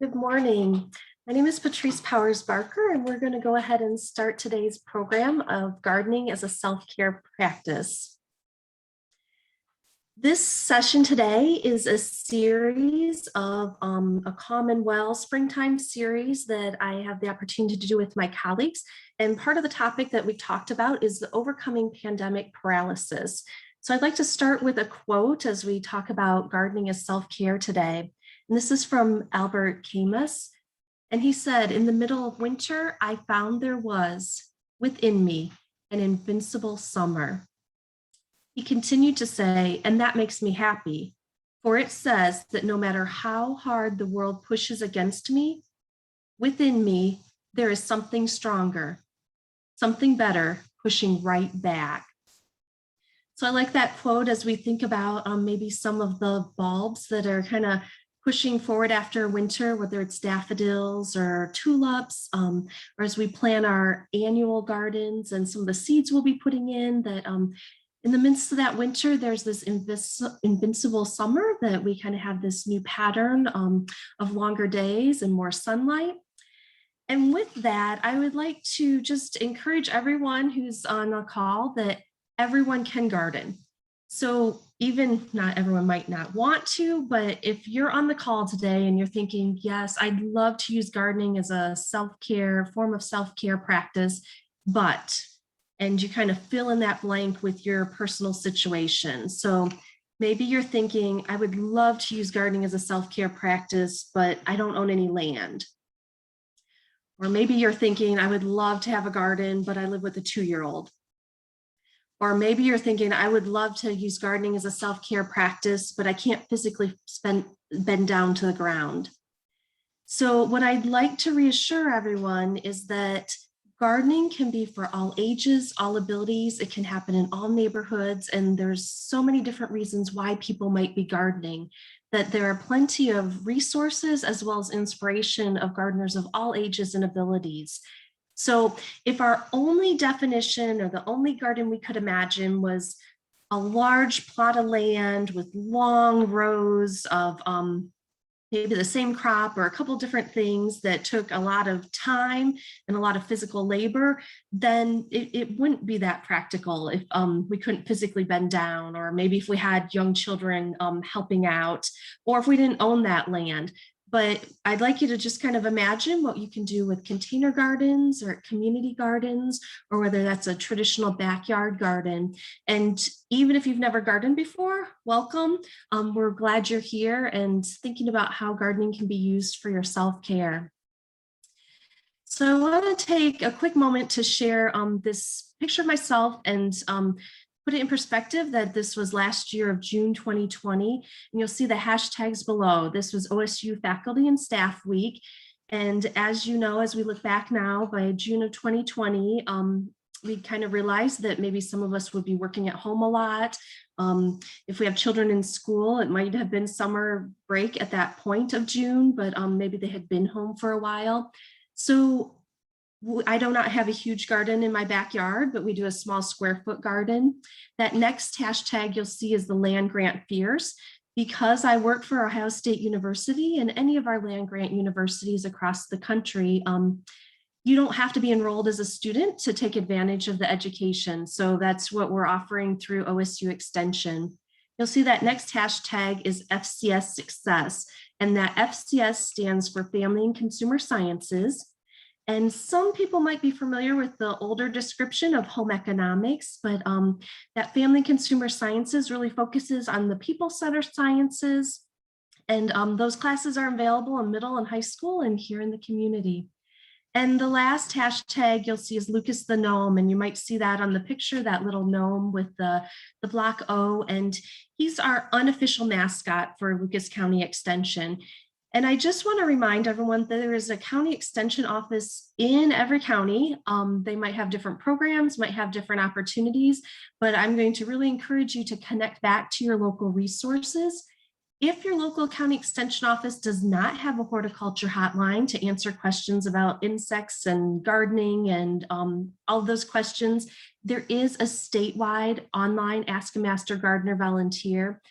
Good morning. My name is Patrice Powers Barker, and we're going to go ahead and start today's program of gardening as a self-care practice. This session today is a series of a Common Well Springtime series that I have the opportunity to do with my colleagues. And part of the topic that we talked about is the overcoming pandemic paralysis. So I'd like to start with a quote as we talk about gardening as self-care today. And this is from Albert Camus. And he said, "In the middle of winter, I found there was within me an invincible summer." He continued to say, "And that makes me happy, for it says that no matter how hard the world pushes against me, within me, there is something stronger, something better pushing right back." So I like that quote as we think about maybe some of the bulbs that are kind of pushing forward after winter, whether it's daffodils or tulips, or as we plan our annual gardens and some of the seeds we'll be putting in that in the midst of that winter, there's this invincible summer that we kind of have this new pattern of longer days and more sunlight. And with that, I would like to just encourage everyone who's on the call that everyone can garden. So even not everyone might not want to, but if you're on the call today and you're thinking, yes, I'd love to use gardening as a self-care form of self-care practice, but, and you kind of fill in that blank with your personal situation. So maybe you're thinking, I would love to use gardening as a self-care practice, but I don't own any land. Or maybe you're thinking, I would love to have a garden, but I live with a 2-year-old. Or maybe you're thinking, I would love to use gardening as a self-care practice, but I can't physically bend down to the ground. So what I'd like to reassure everyone is that gardening can be for all ages, all abilities. It can happen in all neighborhoods. And there's so many different reasons why people might be gardening, that there are plenty of resources as well as inspiration of gardeners of all ages and abilities. So if our only definition or the only garden we could imagine was a large plot of land with long rows of maybe the same crop or a couple different things that took a lot of time and a lot of physical labor, then it wouldn't be that practical if we couldn't physically bend down, or maybe if we had young children helping out, or if we didn't own that land. But I'd like you to just kind of imagine what you can do with container gardens or community gardens, or whether that's a traditional backyard garden. And even if you've never gardened before, welcome. We're glad you're here and thinking about how gardening can be used for your self-care. So I want to take a quick moment to share this picture of myself and put it in perspective that this was last year of June 2020, and you'll see the hashtags below. This was OSU Faculty and Staff Week. And as you know, as we look back now, by June of 2020, we kind of realized that maybe some of us would be working at home a lot. If we have children in school, it might have been summer break at that point of June, but maybe they had been home for a while. So I do not have a huge garden in my backyard, but we do a small square foot garden. That next hashtag you'll see is the land grant fears. Because I work for Ohio State University and any of our land grant universities across the country, you don't have to be enrolled as a student to take advantage of the education. So that's what we're offering through OSU Extension. You'll see that next hashtag is FCS Success, and that FCS stands for Family and Consumer Sciences. And some people might be familiar with the older description of home economics, but that Family and Consumer Sciences really focuses on the people-centered sciences. And those classes are available in middle and high school and here in the community. And the last hashtag you'll see is Lucas the Gnome, and you might see that on the picture, that little gnome with the block O, and he's our unofficial mascot for Lucas County Extension. And I just want to remind everyone that there is a county extension office in every county. They might have different programs, might have different opportunities, but I'm going to really encourage you to connect back to your local resources. If your local county extension office does not have a horticulture hotline to answer questions about insects and gardening and all those questions, there is a statewide online Ask a Master Gardener volunteer.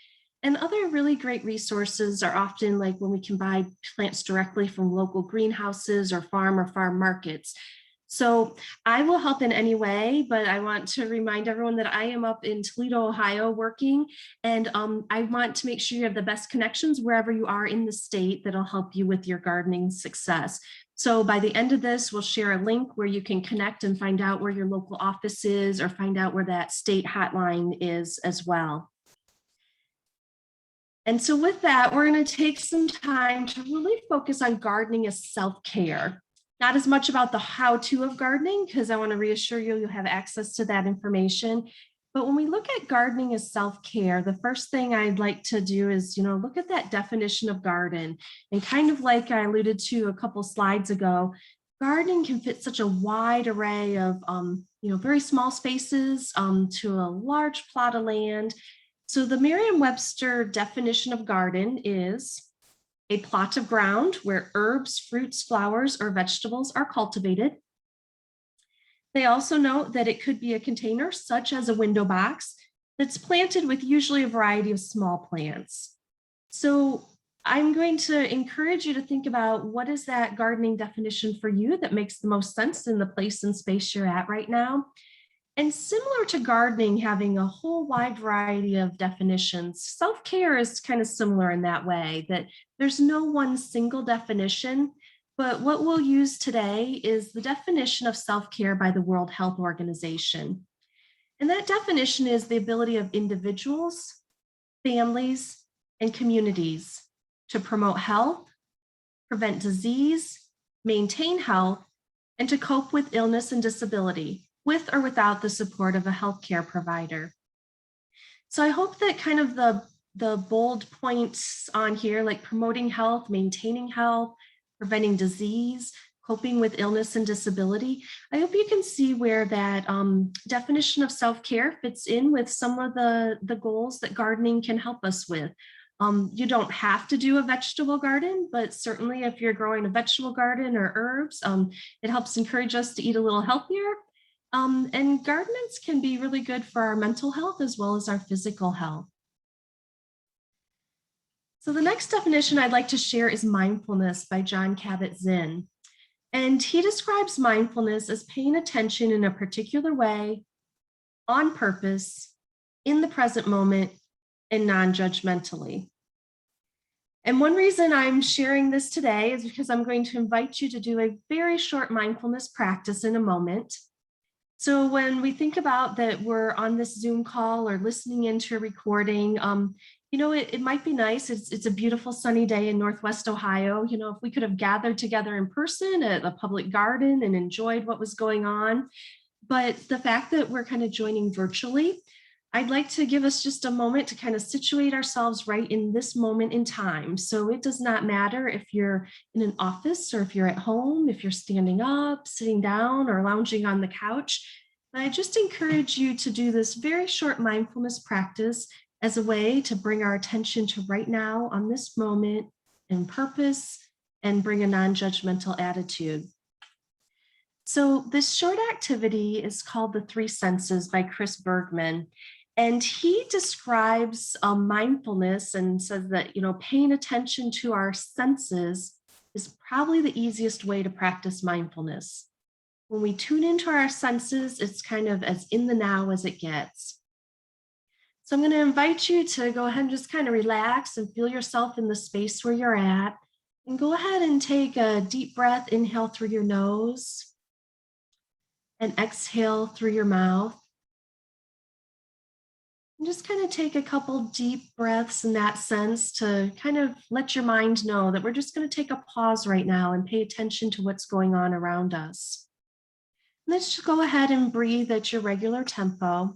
And other really great resources are often like when we can buy plants directly from local greenhouses or farm markets. So I will help in any way, but I want to remind everyone that I am up in Toledo, Ohio working, and I want to make sure you have the best connections wherever you are in the state that'll help you with your gardening success. So by the end of this, we'll share a link where you can connect and find out where your local office is or find out where that state hotline is as well. And so with that, we're going to take some time to really focus on gardening as self-care. Not as much about the how-to of gardening, because I want to reassure you, you'll have access to that information. But when we look at gardening as self-care, the first thing I'd like to do is, look at that definition of garden. And kind of like I alluded to a couple slides ago, gardening can fit such a wide array of, very small spaces to a large plot of land. So the Merriam-Webster definition of garden is a plot of ground where herbs, fruits, flowers, or vegetables are cultivated. They also note that it could be a container, such as a window box, that's planted with usually a variety of small plants. So I'm going to encourage you to think about what is that gardening definition for you that makes the most sense in the place and space you're at right now. And similar to gardening having a whole wide variety of definitions, self-care is kind of similar in that way, that there's no one single definition, but what we'll use today is the definition of self-care by the World Health Organization. And that definition is the ability of individuals, families, and communities to promote health, prevent disease, maintain health, and to cope with illness and disability, with or without the support of a healthcare provider. So I hope that kind of the bold points on here, like promoting health, maintaining health, preventing disease, coping with illness and disability, I hope you can see where that definition of self-care fits in with some of the goals that gardening can help us with. You don't have to do a vegetable garden, but certainly if you're growing a vegetable garden or herbs, it helps encourage us to eat a little healthier. And gardens can be really good for our mental health as well as our physical health. So the next definition I'd like to share is mindfulness by Jon Kabat-Zinn. And he describes mindfulness as paying attention in a particular way, on purpose, in the present moment, and non-judgmentally. And one reason I'm sharing this today is because I'm going to invite you to do a very short mindfulness practice in a moment. So when we think about that we're on this Zoom call or listening into a recording, it might be nice. It's a beautiful sunny day in Northwest Ohio. If we could have gathered together in person at a public garden and enjoyed what was going on. But the fact that we're kind of joining virtually, I'd like to give us just a moment to kind of situate ourselves right in this moment in time. So it does not matter if you're in an office or if you're at home, if you're standing up, sitting down, or lounging on the couch. I just encourage you to do this very short mindfulness practice as a way to bring our attention to right now on this moment and purpose and bring a non-judgmental attitude. So this short activity is called The Three Senses by Chris Bergman. And he describes mindfulness and says that, paying attention to our senses is probably the easiest way to practice mindfulness. When we tune into our senses, it's kind of as in the now as it gets. So I'm going to invite you to go ahead and just kind of relax and feel yourself in the space where you're at. And go ahead and take a deep breath, inhale through your nose and exhale through your mouth. And just kind of take a couple deep breaths in that sense to kind of let your mind know that we're just going to take a pause right now and pay attention to what's going on around us. Let's just go ahead and breathe at your regular tempo.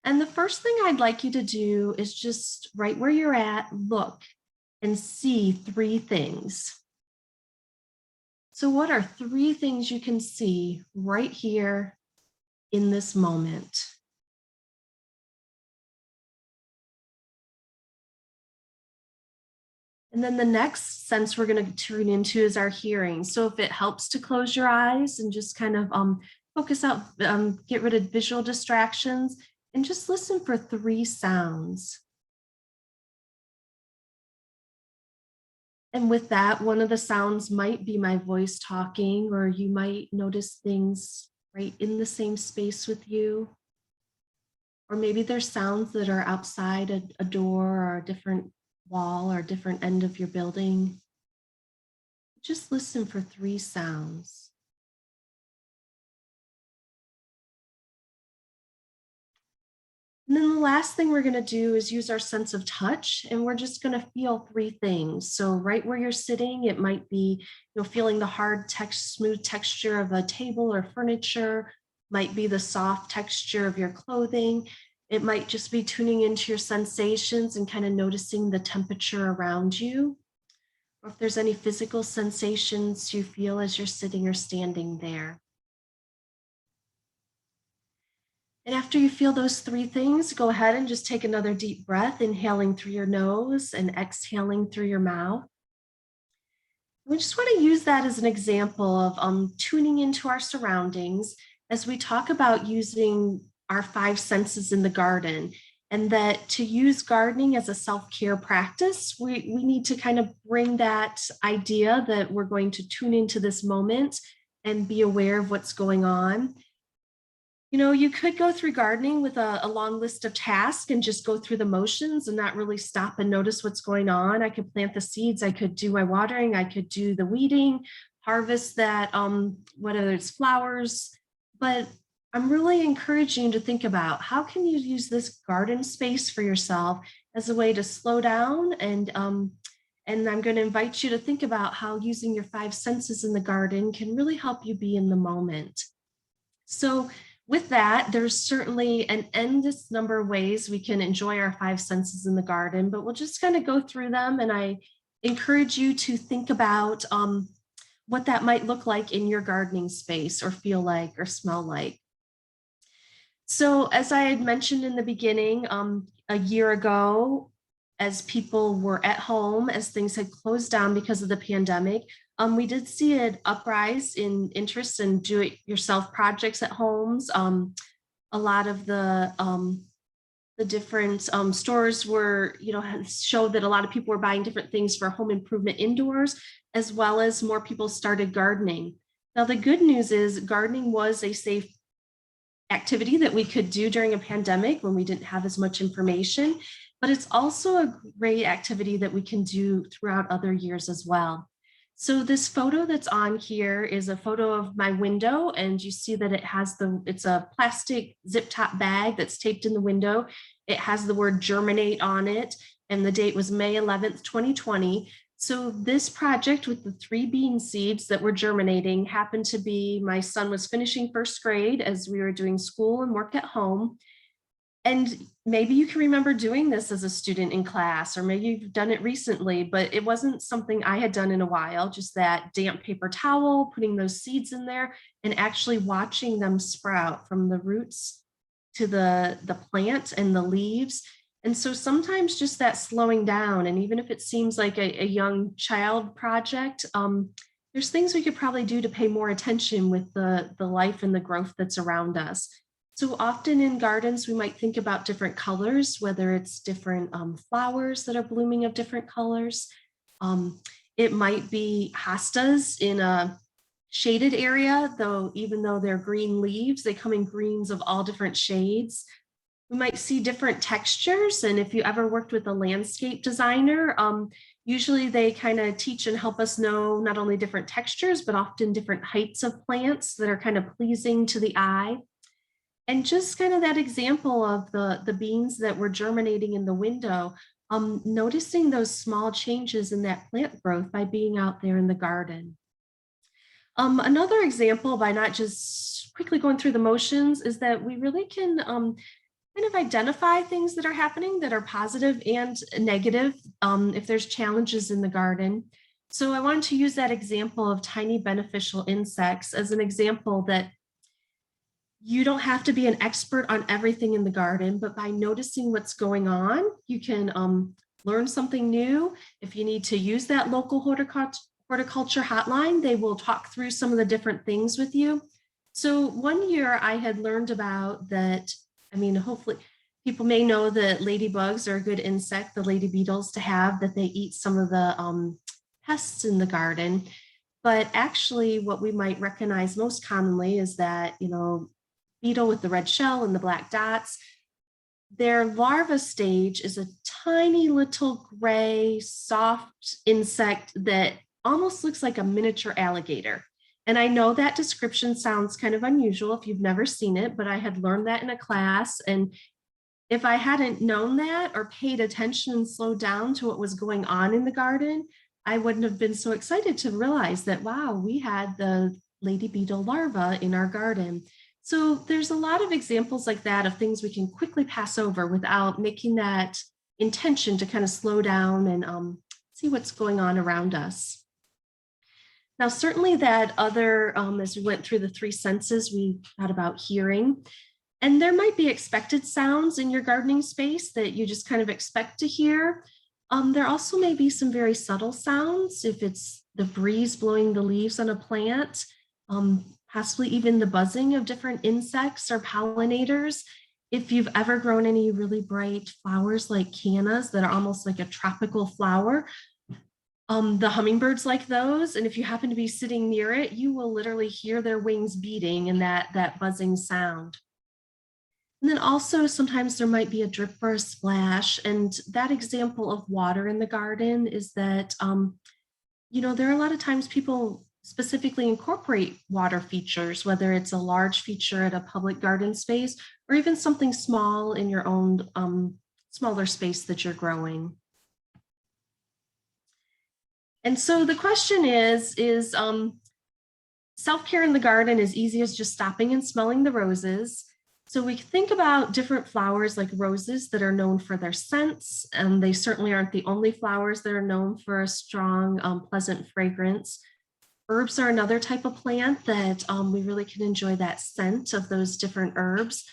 And the first thing I'd like you to do is just right where you're at, look and see three things. So what are three things you can see right here in this moment? And then the next sense we're going to tune into is our hearing. So if it helps to close your eyes and just kind of focus out, get rid of visual distractions and just listen for three sounds. And with that, one of the sounds might be my voice talking, or you might notice things right in the same space with you. Or maybe there's sounds that are outside a door or a different wall or a different end of your building. Just listen for 3 sounds. And then the last thing we're going to do is use our sense of touch, and we're just going to feel 3 things. So right where you're sitting, it might be, feeling the hard smooth texture of a table or furniture, might be the soft texture of your clothing. It might just be tuning into your sensations and kind of noticing the temperature around you, or if there's any physical sensations you feel as you're sitting or standing there. And after you feel those 3 things, go ahead and just take another deep breath, inhaling through your nose and exhaling through your mouth. We just want to use that as an example of tuning into our surroundings as we talk about using our 5 senses in the garden. And that to use gardening as a self-care practice, we need to kind of bring that idea that we're going to tune into this moment and be aware of what's going on. You could go through gardening with a long list of tasks and just go through the motions and not really stop and notice what's going on. I could plant the seeds, I could do my watering, I could do the weeding, harvest that, whether it's flowers. But I'm really encouraging you to think about how can you use this garden space for yourself as a way to slow down, and I'm going to invite you to think about how using your 5 senses in the garden can really help you be in the moment. So with that, there's certainly an endless number of ways we can enjoy our 5 senses in the garden, but we'll just kind of go through them. And I encourage you to think about what that might look like in your gardening space, or feel like, or smell like. So as I had mentioned in the beginning, a year ago, as people were at home, as things had closed down because of the pandemic, we did see an uprise in interest in do-it-yourself projects at homes. A lot of the different stores were, showed that a lot of people were buying different things for home improvement indoors, as well as more people started gardening. Now, the good news is gardening was a safe activity that we could do during a pandemic when we didn't have as much information, but it's also a great activity that we can do throughout other years as well. So this photo that's on here is a photo of my window, and you see that it's a plastic zip top bag that's taped in the window. It has the word germinate on it, and the date was May 11th, 2020. So this project with the 3 bean seeds that were germinating happened to be, my son was finishing 1st grade as we were doing school and work at home. And maybe you can remember doing this as a student in class, or maybe you've done it recently, but it wasn't something I had done in a while, just that damp paper towel, putting those seeds in there and actually watching them sprout from the roots to the plant and the leaves. And so sometimes just that slowing down, and even if it seems like a young child project, there's things we could probably do to pay more attention with the life and the growth that's around us. So often in gardens, we might think about different colors, whether it's different flowers that are blooming of different colors. It might be hostas in a shaded area, though, even though they're green leaves, they come in greens of all different shades. We might see different textures. And if you ever worked with a landscape designer, usually they kind of teach and help us know not only different textures, but often different heights of plants that are kind of pleasing to the eye. And just kind of that example of the beans that were germinating in the window, noticing those small changes in that plant growth by being out there in the garden. Another example, by not just quickly going through the motions, is that we really can kind of identify things that are happening that are positive and negative if there's challenges in the garden. So I wanted to use that example of tiny beneficial insects as an example that you don't have to be an expert on everything in the garden, but by noticing what's going on, you can learn something new. If you need to use that local horticulture hotline, they will talk through some of the different things with you. So one year I had learned about that, hopefully people may know that ladybugs are a good insect, the lady beetles, to have, that they eat some of the pests in the garden. But actually what we might recognize most commonly is that, beetle with the red shell and the black dots, their larva stage is a tiny little gray, soft insect that almost looks like a miniature alligator. And I know that description sounds kind of unusual if you've never seen it, but I had learned that in a class. And if I hadn't known that or paid attention and slowed down to what was going on in the garden, I wouldn't have been so excited to realize that, wow, we had the lady beetle larva in our garden. So there's a lot of examples like that of things we can quickly pass over without making that intention to kind of slow down and see what's going on around us. Now, certainly that other, as we went through the three senses, we thought about hearing. And there might be expected sounds in your gardening space that you just kind of expect to hear. There also may be some very subtle sounds, if it's the breeze blowing the leaves on a plant, possibly even the buzzing of different insects or pollinators. If you've ever grown any really bright flowers like cannas that are almost like a tropical flower, the hummingbirds like those, and if you happen to be sitting near it, you will literally hear their wings beating and that buzzing sound. And then also sometimes there might be a drip or a splash. And that example of water in the garden is that, there are a lot of times people specifically incorporate water features, whether it's a large feature at a public garden space or even something small in your own smaller space that you're growing. And so the question is self-care in the garden as easy as just stopping and smelling the roses? So we think about different flowers like roses that are known for their scents, and they certainly aren't the only flowers that are known for a strong, pleasant fragrance. Herbs are another type of plant that we really can enjoy that scent of those different herbs.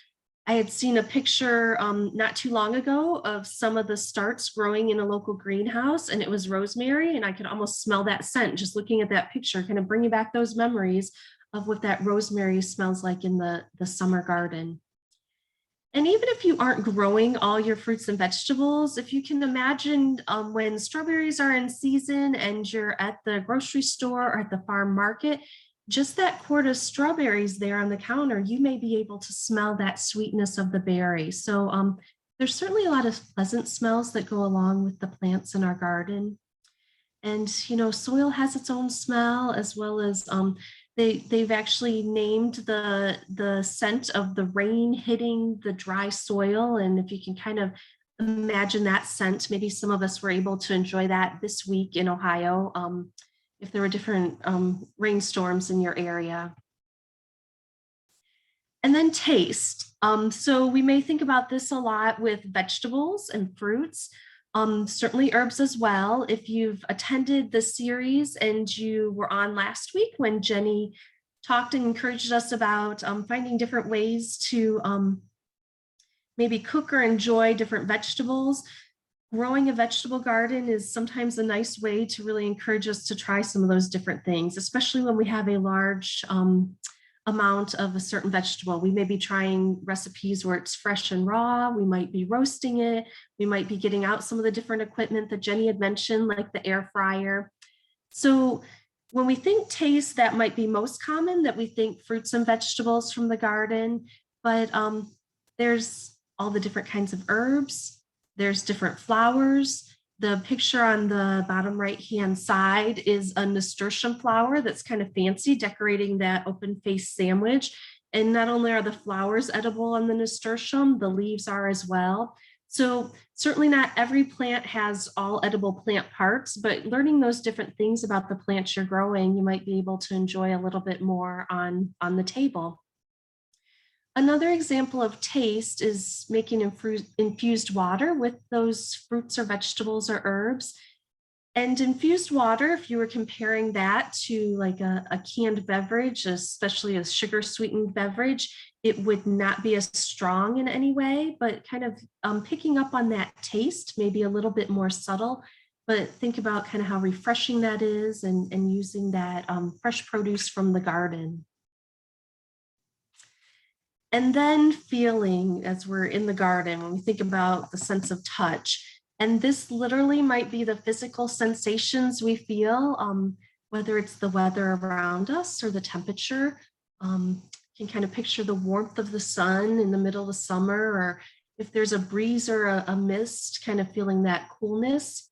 I had seen a picture not too long ago of some of the starts growing in a local greenhouse, and it was rosemary, and I could almost smell that scent just looking at that picture, kind of bringing back those memories of what that rosemary smells like in the summer garden. And even if you aren't growing all your fruits and vegetables, if you can imagine when strawberries are in season and you're at the grocery store or at the farm market, just that quart of strawberries there on the counter, you may be able to smell that sweetness of the berry. So there's certainly a lot of pleasant smells that go along with the plants in our garden. And, soil has its own smell, as well as they've actually named the scent of the rain hitting the dry soil. And if you can kind of imagine that scent, maybe some of us were able to enjoy that this week in Ohio, if there were different rainstorms in your area. And then taste. So we may think about this a lot with vegetables and fruits. Certainly herbs as well. If you've attended the series and you were on last week when Jenny talked and encouraged us about finding different ways to maybe cook or enjoy different vegetables, growing a vegetable garden is sometimes a nice way to really encourage us to try some of those different things, especially when we have a large amount of a certain vegetable. We may be trying recipes where it's fresh and raw. We might be roasting it. We might be getting out some of the different equipment that Jenny had mentioned, like the air fryer. So when we think taste, that might be most common, that we think fruits and vegetables from the garden, but there's all the different kinds of herbs. There's different flowers. The picture on the bottom right-hand side is a nasturtium flower that's kind of fancy, decorating that open-faced sandwich. And not only are the flowers edible on the nasturtium, the leaves are as well. So certainly not every plant has all edible plant parts, but learning those different things about the plants you're growing, you might be able to enjoy a little bit more on the table. Another example of taste is making infused water with those fruits or vegetables or herbs. And infused water, if you were comparing that to like a canned beverage, especially a sugar sweetened beverage, it would not be as strong in any way, but kind of picking up on that taste, maybe a little bit more subtle, but think about kind of how refreshing that is and using that fresh produce from the garden. And then feeling, as we're in the garden, when we think about the sense of touch, And this literally might be the physical sensations we feel, whether it's the weather around us or the temperature. You can kind of picture the warmth of the sun in the middle of the summer, or if there's a breeze or a mist, kind of feeling that coolness.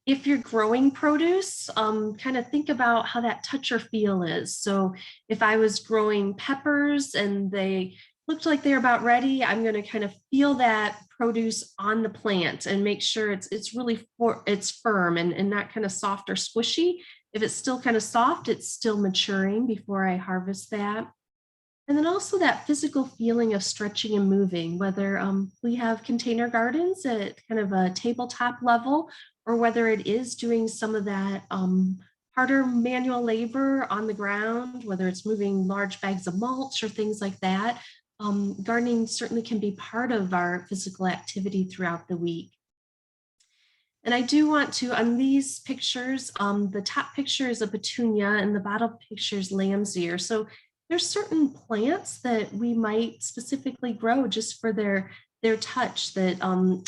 If you're growing produce, kind of think about how that touch or feel is. So if I was growing peppers and they looked like they're about ready, I'm going to kind of feel that produce on the plant and make sure it's really it's firm and not kind of soft or squishy. If it's still kind of soft, it's still maturing before I harvest that. And then also that physical feeling of stretching and moving, whether we have container gardens at kind of a tabletop level, or whether it is doing some of that harder manual labor on the ground, whether it's moving large bags of mulch or things like that. Gardening certainly can be part of our physical activity throughout the week. And I do want to, on these pictures, the top picture is a petunia and the bottom picture is lamb's ear. So there's certain plants that we might specifically grow just for their touch that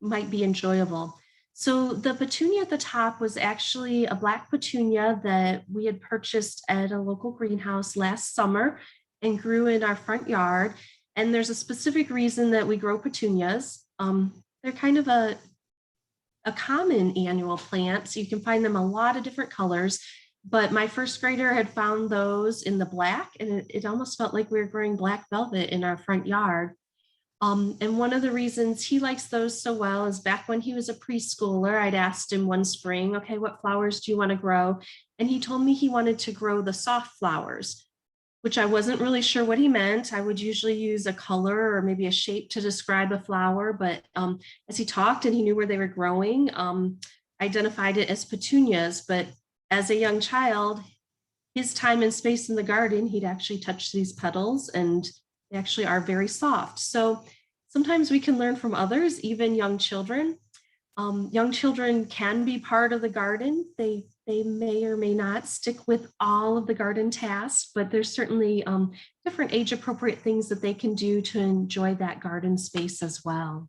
might be enjoyable. So the petunia at the top was actually a black petunia that we had purchased at a local greenhouse last summer and grew in our front yard. And there's a specific reason that we grow petunias. They're kind of a common annual plant. So you can find them a lot of different colors. But my first grader had found those in the black, and it almost felt like we were growing black velvet in our front yard. And one of the reasons he likes those so well is back when he was a preschooler, I'd asked him one spring, okay, what flowers do you want to grow? And he told me he wanted to grow the soft flowers, which I wasn't really sure what he meant. I would usually use a color or maybe a shape to describe a flower, but as he talked and he knew where they were growing, identified it as petunias. But as a young child, his time and space in the garden, he'd actually touch these petals and they actually are very soft. So sometimes we can learn from others, even young children. Young children can be part of the garden. They may or may not stick with all of the garden tasks, but there's certainly different age appropriate things that they can do to enjoy that garden space as well.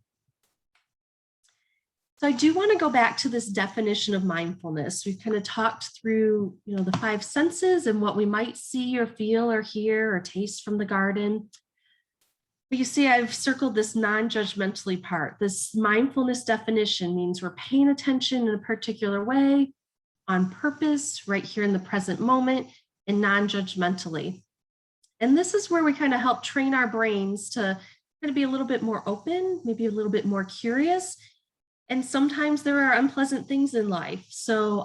So I do want to go back to this definition of mindfulness. We've kind of talked through, the five senses and what we might see or feel or hear or taste from the garden. But you see, I've circled this non-judgmentally part. This mindfulness definition means we're paying attention in a particular way, on purpose, right here in the present moment, and non-judgmentally. And this is where we kind of help train our brains to kind of be a little bit more open, maybe a little bit more curious. And sometimes there are unpleasant things in life. So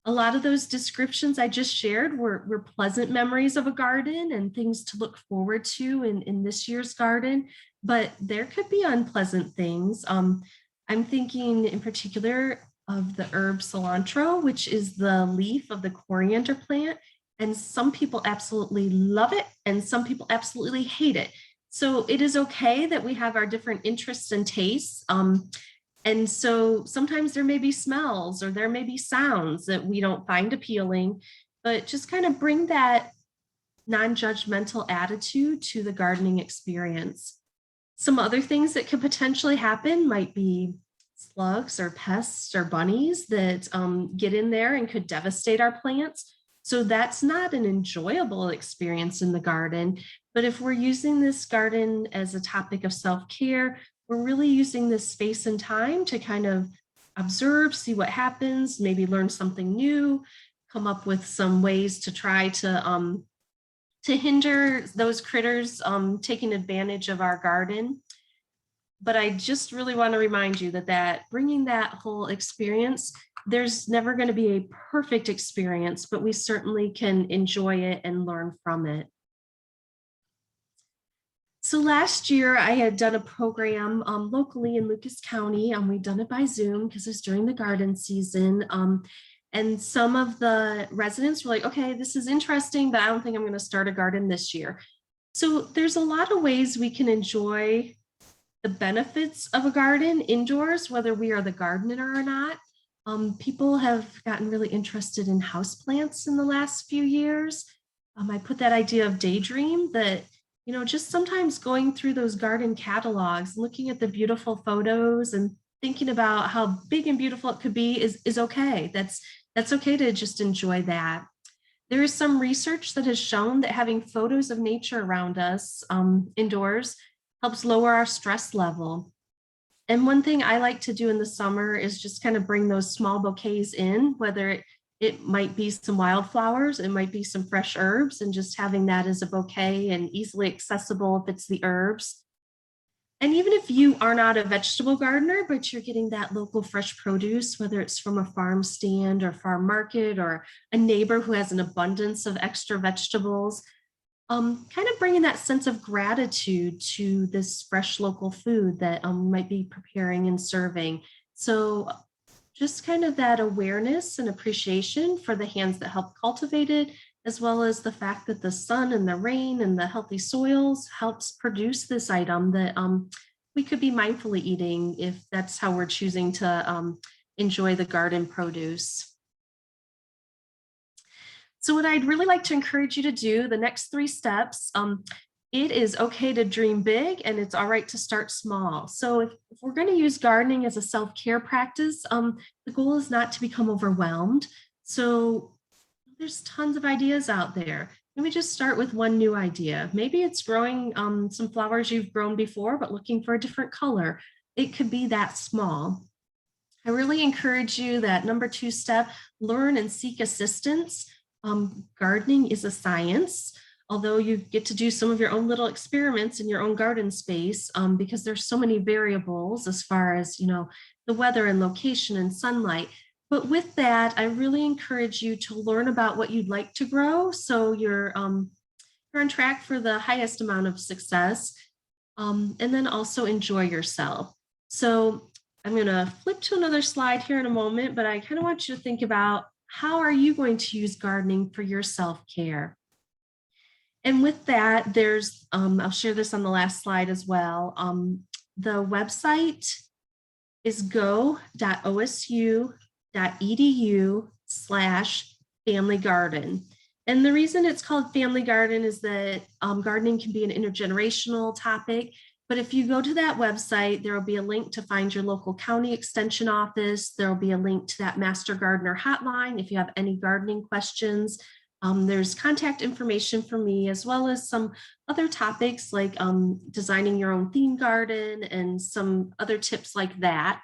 a lot of those descriptions I just shared were pleasant memories of a garden and things to look forward to in this year's garden, but there could be unpleasant things. I'm thinking in particular of the herb cilantro, which is the leaf of the coriander plant. And some people absolutely love it and some people absolutely hate it. So it is okay that we have our different interests and tastes. And so sometimes there may be smells or there may be sounds that we don't find appealing, but just kind of bring that non-judgmental attitude to the gardening experience. Some other things that could potentially happen might be slugs or pests or bunnies that get in there and could devastate our plants. So that's not an enjoyable experience in the garden. But if we're using this garden as a topic of self-care, we're really using this space and time to kind of observe, see what happens, maybe learn something new, come up with some ways to try to hinder those critters taking advantage of our garden. But I just really want to remind you that bringing that whole experience, there's never going to be a perfect experience, but we certainly can enjoy it and learn from it. So last year I had done a program locally in Lucas County. We'd done it by Zoom because it's during the garden season. And some of the residents were like, okay, this is interesting, but I don't think I'm going to start a garden this year. So there's a lot of ways we can enjoy the benefits of a garden indoors, whether we are the gardener or not. People have gotten really interested in houseplants in the last few years. I put that idea of daydream that, just sometimes going through those garden catalogs, looking at the beautiful photos and thinking about how big and beautiful it could be is okay. That's okay to just enjoy that. There is some research that has shown that having photos of nature around us indoors helps lower our stress level. And one thing I like to do in the summer is just kind of bring those small bouquets in, whether it might be some wildflowers, it might be some fresh herbs, and just having that as a bouquet and easily accessible if it's the herbs. And even if you are not a vegetable gardener, but you're getting that local fresh produce, whether it's from a farm stand or farm market or a neighbor who has an abundance of extra vegetables, kind of bringing that sense of gratitude to this fresh local food that might be preparing and serving. So just kind of that awareness and appreciation for the hands that help cultivate it, as well as the fact that the sun and the rain and the healthy soils helps produce this item that we could be mindfully eating if that's how we're choosing to enjoy the garden produce. So what I'd really like to encourage you to do, the next 3 steps, it is okay to dream big and it's all right to start small. So if we're going to use gardening as a self-care practice, the goal is not to become overwhelmed. So there's tons of ideas out there. Let me just start with one new idea. Maybe it's growing some flowers you've grown before, but looking for a different color. It could be that small. I really encourage you that number 2 step, learn and seek assistance. Gardening is a science, although you get to do some of your own little experiments in your own garden space because there's so many variables as far as, the weather and location and sunlight. But with that, I really encourage you to learn about what you'd like to grow so you're on track for the highest amount of success, and then also enjoy yourself. So I'm going to flip to another slide here in a moment, but I kind of want you to think about how are you going to use gardening for your self-care? And with that, there's, I'll share this on the last slide as well. The website is go.osu.edu/family garden. And the reason it's called family garden is that gardening can be an intergenerational topic. But if you go to that website, there will be a link to find your local county extension office. There will be a link to that Master Gardener hotline if you have any gardening questions. There's contact information for me, as well as some other topics like designing your own theme garden and some other tips like that.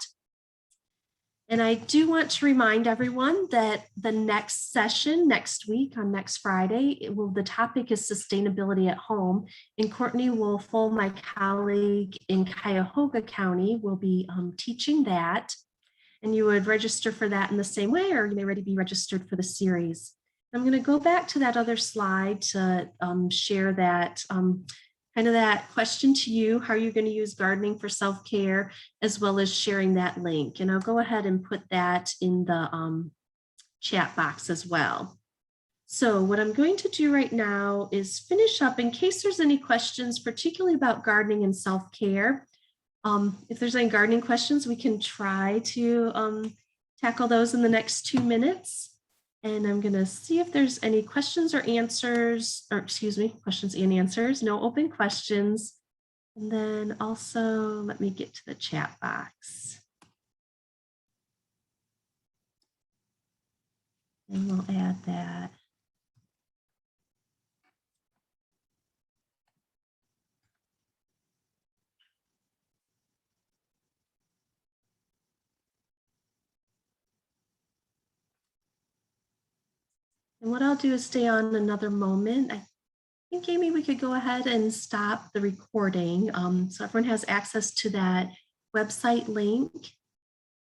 And I do want to remind everyone that the next session next week on next Friday, the topic is sustainability at home. And Courtney Wolfel, my colleague in Cuyahoga County, will be teaching that. And you would register for that in the same way, or you may already be registered for the series. I'm going to go back to that other slide to share that kind of that question to you, how are you going to use gardening for self-care, as well as sharing that link. And I'll go ahead and put that in the chat box as well. So what I'm going to do right now is finish up in case there's any questions, particularly about gardening and self-care. If there's any gardening questions, we can try to tackle those in the next 2 minutes. And I'm going to see if there's any questions or answers, or excuse me, questions and answers, no open questions. And then also, let me get to the chat box. And we'll add that. And what I'll do is stay on another moment. I think, Amy, we could go ahead and stop the recording so everyone has access to that website link.